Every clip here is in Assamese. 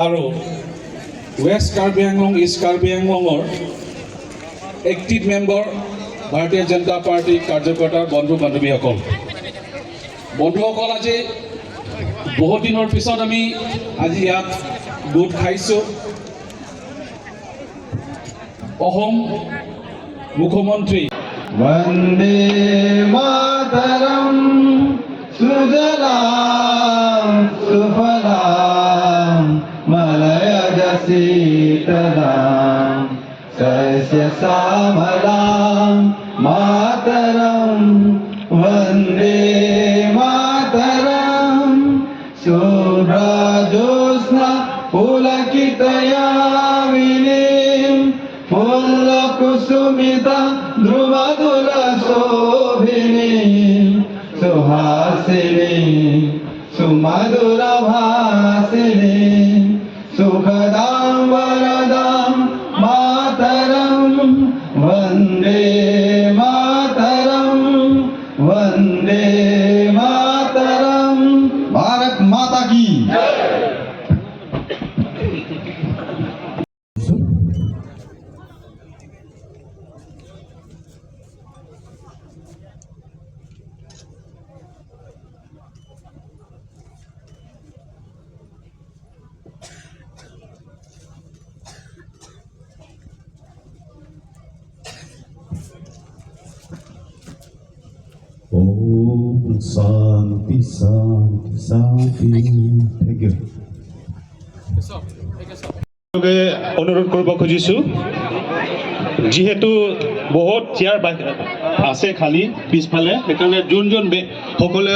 আৰু ৱেষ্ট কাৰ্বি আংলং ইষ্ট কাৰ্বি আংলঙৰ এক্টিভ মেম্বাৰ ভাৰতীয় জনতা পাৰ্টি কাৰ্যকৰ্তা বন্ধু বান্ধৱীসকল বন্ধুসকল আজি বহুত দিনৰ পিছত আমি আজি ইয়াত গোট খাইছোঁ অসম মুখ্যমন্ত্ৰী वन्दे मातरं सुजलां सुफलां मलयज शीतलां सस्यश्यामलां मातरं वन्दे मातरं शुभ्रज्योत्स्ना पुलकितयामिनीं फुल्लकुसुमिता ध्रुवदुलशोभिनी सुहासिनी सुमधुरभासिनी सुखदां वरदां मातरं वन्दे मातरं वन्दे मातरं भारत माता की Om Shanti Shanti Shanti. Thank you. অনুৰোধ কৰিব খুজিছোঁ যিহেতু বহুত চেয়াৰ আছে খালী পিছফালে সেইকাৰণে যোন সকলোৱে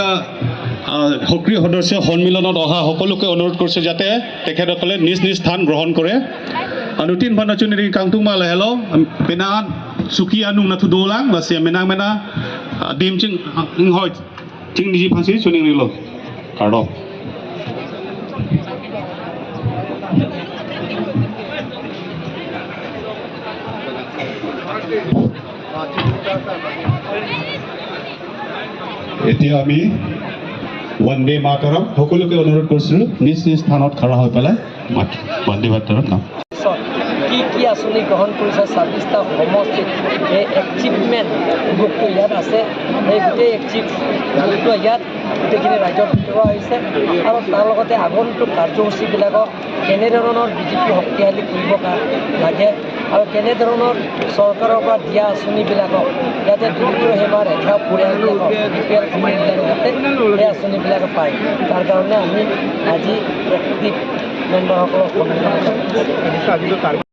সক্ৰিয় সদস্য সন্মিলনত অহা সকলোকে অনুৰোধ কৰিছোঁ যাতে তেখেতসকলে নিজ নিজ স্থান গ্ৰহণ কৰে Anutin bana cuni kangtung mala hello penaan suki anu natu dolang basi menang mena dim cing nghoy cing diji phasi cuni rilo kardo এতিয়া আমি वंदे मातरम সকলোকে অনুৰোধ কৰিছোঁ নিজ নিজ স্থানত খাৰা হৈ পেলাই वंदे मातरम নাম কি আঁচনি গ্ৰহণ কৰিছে ২৬টা সমষ্টিত এই এচিভমেণ্ট গ্ৰুপটো ইয়াত আছে এই গোটেই গ্ৰুপটো ইয়াত গোটেইখিনি ৰাজ্যত ভিতৰুৱা হৈছে আৰু তাৰ লগতে আগন্তুক কাৰ্যসূচীবিলাকক কেনেধৰণৰ বিজেপি শক্তিশালী কৰিব লাগে আৰু কেনেধৰণৰ চৰকাৰৰ পৰা দিয়া আঁচনিবিলাকক যাতে দৰিদ্ৰ সীমা ৰেখা পৰিয়ালবিলাকক BPL ফেমিলিবিলাকে যাতে এই আঁচনিবিলাক পায় তাৰ কাৰণে আমি আজি এক্টিভ মেম্বাৰসকলক